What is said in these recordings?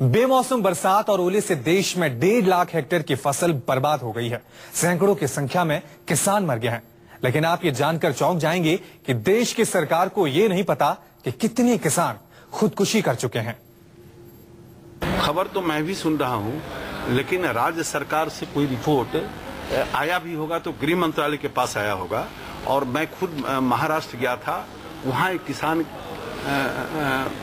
बेमौसम बरसात और ओले से देश में 1.5 लाख हेक्टेयर की फसल बर्बाद हो गई है। सैकड़ों की संख्या में किसान मर गए हैं। लेकिन आप ये जानकर चौंक जाएंगे कि देश की सरकार को ये नहीं पता कि कितने किसान खुदकुशी कर चुके हैं। खबर तो मैं भी सुन रहा हूं, लेकिन राज्य सरकार से कोई रिपोर्ट आया भी होगा तो गृह मंत्रालय के पास आया होगा। और मैं खुद महाराष्ट्र गया था, वहां एक किसान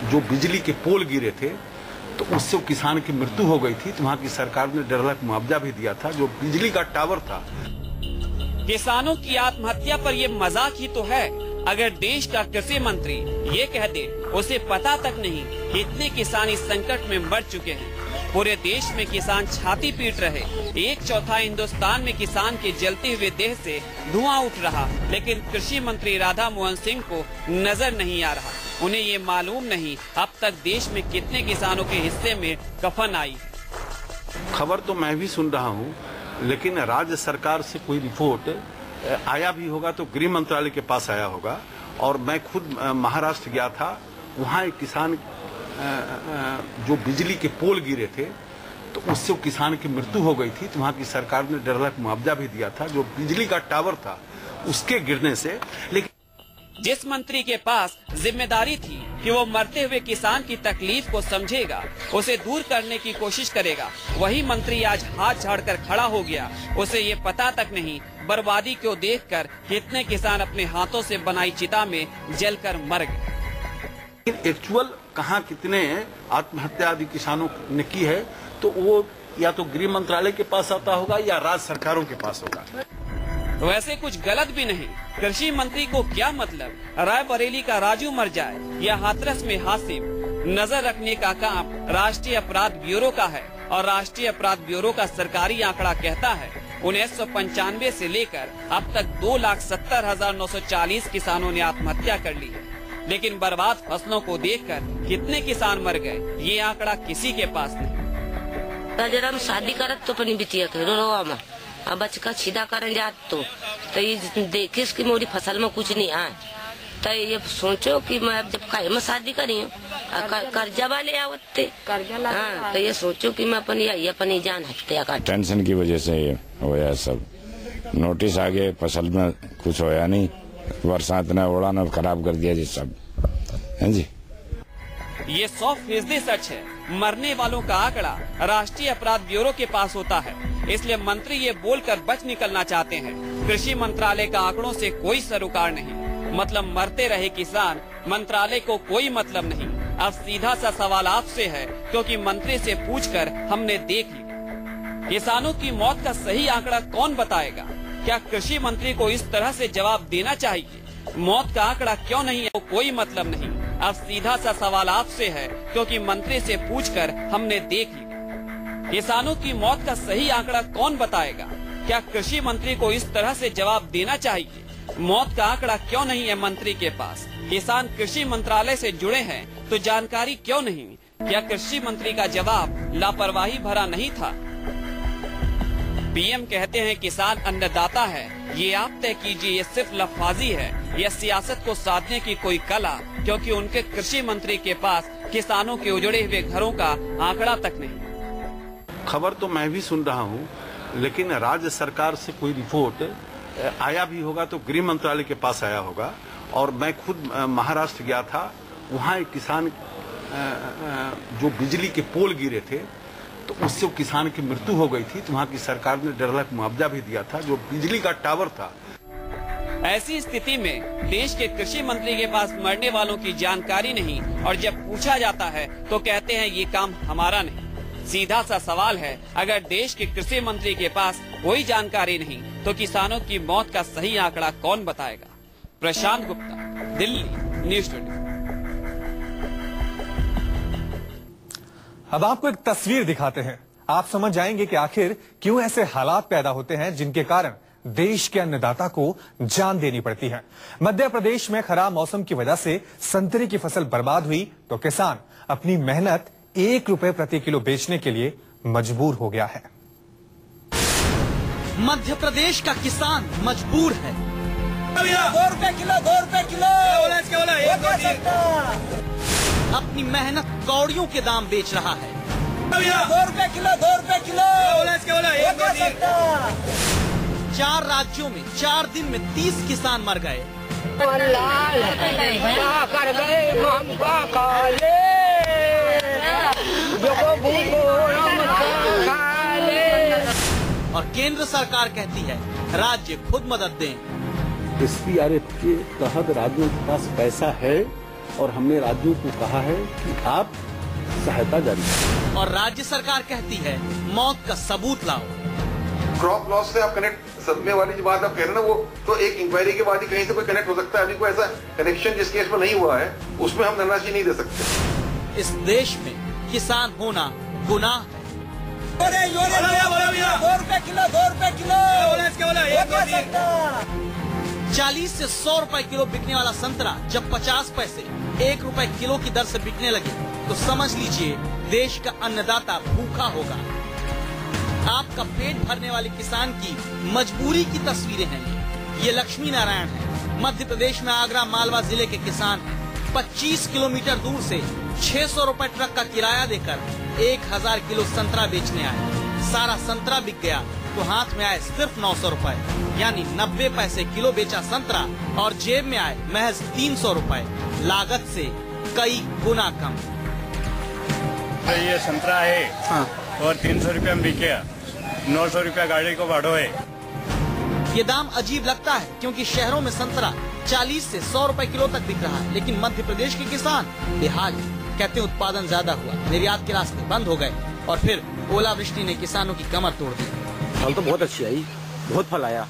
जो बिजली के पोल गिरे थे तो उससे किसान की मृत्यु हो गई थी, तो वहां की सरकार ने 1.5 लाख मुआवजा भी दिया था। जो बिजली का टावर था। किसानों की आत्महत्या पर ये मजाक ही तो है। अगर देश का कृषि मंत्री ये कह दे उसे पता तक नहीं कि इतने किसान इस संकट में मर चुके हैं। पूरे देश में किसान छाती पीट रहे, 1/4 हिंदुस्तान में किसान के जलते हुए देह से धुआं उठ रहा, लेकिन कृषि मंत्री राधा मोहन सिंह को नजर नहीं आ रहा। उन्हें ये मालूम नहीं अब तक देश में कितने किसानों के हिस्से में कफन आई। खबर तो मैं भी सुन रहा हूं, लेकिन राज्य सरकार से कोई रिपोर्ट आया भी होगा तो गृह मंत्रालय के पास आया होगा। और मैं खुद महाराष्ट्र गया था, वहां एक किसान जो बिजली के पोल गिरे थे तो उससे किसान की मृत्यु हो गई थी, तो वहां की सरकार ने 1.5 लाख मुआवजा भी दिया था। जो बिजली का टावर था उसके गिरने से। लेकिन जिस मंत्री के पास जिम्मेदारी थी कि वो मरते हुए किसान की तकलीफ को समझेगा, उसे दूर करने की कोशिश करेगा, वही मंत्री आज हाथ झाड़कर खड़ा हो गया। उसे ये पता तक नहीं बर्बादी को देखकर कितने किसान अपने हाथों से बनाई चिता में जलकर मर गए। एक्चुअल कहाँ कितने आत्महत्या आदि किसानों ने की है तो वो या तो गृह मंत्रालय के पास आता होगा या राज्य सरकारों के पास होगा। वैसे कुछ गलत भी नहीं। कृषि मंत्री को क्या मतलब रायबरेली का राजू मर जाए या हाथरस में हासिम। नजर रखने का काम राष्ट्रीय अपराध ब्यूरो का है, और राष्ट्रीय अपराध ब्यूरो का सरकारी आंकड़ा कहता है 1995 से लेकर अब तक 2,70,940 किसानों ने आत्महत्या कर ली है। लेकिन बर्बाद फसलों को देखकर कितने किसान मर गए, ये आंकड़ा किसी के पास नहीं। जरा हम शादी करत तो अपनी बिटिया के रोवा अब बचका छीदा करन जात तो ये देखे इसकी मोरी फसल में कुछ नहीं आए, तो ये सोचो कि मैं अब जब काहे में शादी करी कर्जा वाले आवते हाँ, तो ये सोचो कि मैं अपनी जान हत्या कर। टेंशन की वजह से ये होया सब। नोटिस आ गए, फसल में कुछ होया नहीं, बरसात ने ओढ़ा न खराब कर दिया जी सब है जी। ये 100% सच है। मरने वालों का आंकड़ा राष्ट्रीय अपराध ब्यूरो के पास होता है, इसलिए मंत्री ये बोलकर बच निकलना चाहते हैं कृषि मंत्रालय का आंकड़ों से कोई सरोकार नहीं। मतलब मरते रहे किसान, मंत्रालय को कोई मतलब नहीं। अब सीधा सा सवाल आपसे है, क्योंकि मंत्री से पूछकर हमने देख लिया। किसानों की मौत का सही आंकड़ा कौन बताएगा? क्या कृषि मंत्री को इस तरह से जवाब देना चाहिए? मौत का आंकड़ा क्यों नहीं है, कोई मतलब नहीं। अब सीधा सा सवाल आपसे है, क्योंकि मंत्री से पूछकर हमने देख लिया। किसानों की मौत का सही आंकड़ा कौन बताएगा? क्या कृषि मंत्री को इस तरह से जवाब देना चाहिए? मौत का आंकड़ा क्यों नहीं है मंत्री के पास? किसान कृषि मंत्रालय से जुड़े हैं तो जानकारी क्यों नहीं? क्या कृषि मंत्री का जवाब लापरवाही भरा नहीं था? पीएम कहते हैं किसान अन्नदाता है, ये आप तय कीजिए ये सिर्फ लफाजी है या सियासत को साधने की कोई कला, क्योंकि उनके कृषि मंत्री के पास किसानों के उजड़े हुए घरों का आंकड़ा तक नहीं। खबर तो मैं भी सुन रहा हूं, लेकिन राज्य सरकार से कोई रिपोर्ट आया भी होगा तो गृह मंत्रालय के पास आया होगा। और मैं खुद महाराष्ट्र गया था, वहां एक किसान जो बिजली के पोल गिरे थे तो उससे किसान की मृत्यु हो गई थी, तो वहां की सरकार ने 1.5 लाख मुआवजा भी दिया था। जो बिजली का टावर था। ऐसी स्थिति में देश के कृषि मंत्री के पास मरने वालों की जानकारी नहीं, और जब पूछा जाता है तो कहते हैं ये काम हमारा नहीं। सीधा सा सवाल है, अगर देश के कृषि मंत्री के पास कोई जानकारी नहीं तो किसानों की मौत का सही आंकड़ा कौन बताएगा? प्रशांत गुप्ता, दिल्ली, न्यूज़ 24। अब आपको एक तस्वीर दिखाते हैं, आप समझ जाएंगे कि आखिर क्यों ऐसे हालात पैदा होते हैं जिनके कारण देश के अन्नदाता को जान देनी पड़ती है। मध्य प्रदेश में खराब मौसम की वजह से संतरे की फसल बर्बाद हुई तो किसान अपनी मेहनत 1 रुपए प्रति किलो बेचने के लिए मजबूर हो गया है। मध्य प्रदेश का किसान मजबूर है। 2 रुपए किलो, 2 रुपए किलो। अपनी मेहनत कौड़ियों के दाम बेच रहा है। ₹2 किलो 2 रुपए किलो। 4 राज्यों में 4 दिन में 30 किसान मर गए। और केंद्र सरकार कहती है राज्य खुद मदद दें। SPRF के तहत राज्यों के पास पैसा है और हमने राज्यों को कहा है कि आप सहायता जारी करें। और राज्य सरकार कहती है मौत का सबूत लाओ। क्रॉप लॉस से आप कनेक्ट सदमे वाली जो बात आप कह रहे हैं ना, वो तो एक इंक्वायरी के बाद ही कहीं से कोई कनेक्ट हो सकता है। अभी कोई ऐसा कनेक्शन जिस केस में नहीं हुआ है उसमें हम धनराशि नहीं दे सकते। इस देश में किसान होना गुनाह है। 2 रुपए किलो 2 रुपए किलो। 40 से 100 रुपए किलो बिकने वाला संतरा जब 50 पैसे 1 रुपए किलो की दर से बिकने लगे तो समझ लीजिए देश का अन्नदाता भूखा होगा। आपका पेट भरने वाले किसान की मजबूरी की तस्वीरें हैं ये लक्ष्मी नारायण है। मध्य प्रदेश में आगरा मालवा जिले के किसान 25 किलोमीटर दूर से 600 रुपए ट्रक का किराया देकर 1000 किलो संतरा बेचने आए। सारा संतरा बिक गया तो हाथ में आए सिर्फ 900 रुपए, यानी 90 पैसे किलो बेचा संतरा और जेब में आए महज 300 रुपए, लागत से कई गुना कम। तो ये संतरा है और 300 रुपये में बिके, 900 रुपया गाड़ी को भाड़ो है। ये दाम अजीब लगता है क्योंकि शहरों में संतरा 40 से 100 रुपए किलो तक बिक रहा है, लेकिन मध्य प्रदेश के किसान बेहाल है। कहते हैं उत्पादन ज्यादा हुआ, निर्यात के रास्ते बंद हो गए और फिर ओलावृष्टि ने किसानों की कमर तोड़ दी। फल तो बहुत अच्छी आई, बहुत फल आया,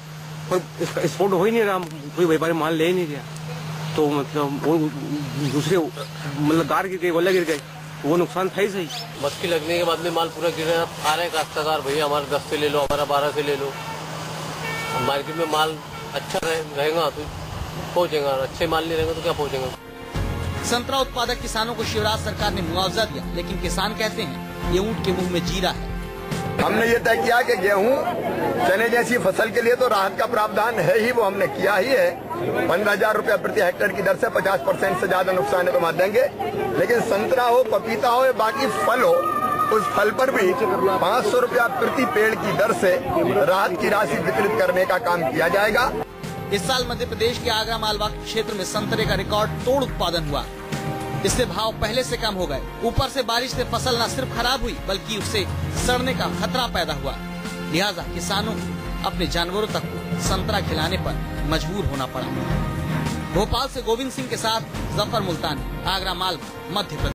पर इसका एक्सपोर्ट हो ही नहीं रहा, कोई व्यापारी माल ले ही नहीं रहा। तो मतलब वो दूसरे मतलब गार गिर गए, ओला गिर गए, वो नुकसान था ही सही। मक्की लगने के बाद में माल पूरा गिर रहा है। आ रहे काश्तकार भैया हमारे 10 से ले लो, हमारा 12 से ले लो। मार्केट में माल अच्छा रहेगा तो पहुँचेगा, अच्छे माल नहीं रहेगा तो क्या पहुँचेगा। संतरा उत्पादक किसानों को शिवराज सरकार ने मुआवजा दिया, लेकिन किसान कहते हैं ये ऊंट के मुंह में जीरा है। हमने ये तय किया कि गेहूं चने जैसी फसल के लिए तो राहत का प्रावधान है ही, वो हमने किया ही है। 15,000 रुपया प्रति हेक्टेयर की दर से 50% से ज्यादा नुकसान है तो हम देंगे। लेकिन संतरा हो, पपीता हो या बाकी फल हो, उस फल पर भी 500 रुपया प्रति पेड़ की दर से राहत की राशि वितरित करने का काम किया जाएगा। इस साल मध्य प्रदेश के आगरा मालवा क्षेत्र में संतरे का रिकॉर्ड तोड़ उत्पादन हुआ। इससे भाव पहले से कम हो गए। ऊपर से बारिश से फसल न सिर्फ खराब हुई बल्कि उससे सड़ने का खतरा पैदा हुआ। लिहाजा किसानों को अपने जानवरों तक को संतरा खिलाने पर मजबूर होना पड़ा। भोपाल से गोविंद सिंह के साथ जफर मुल्तानी, आगरा मालवा, मध्य प्रदेश।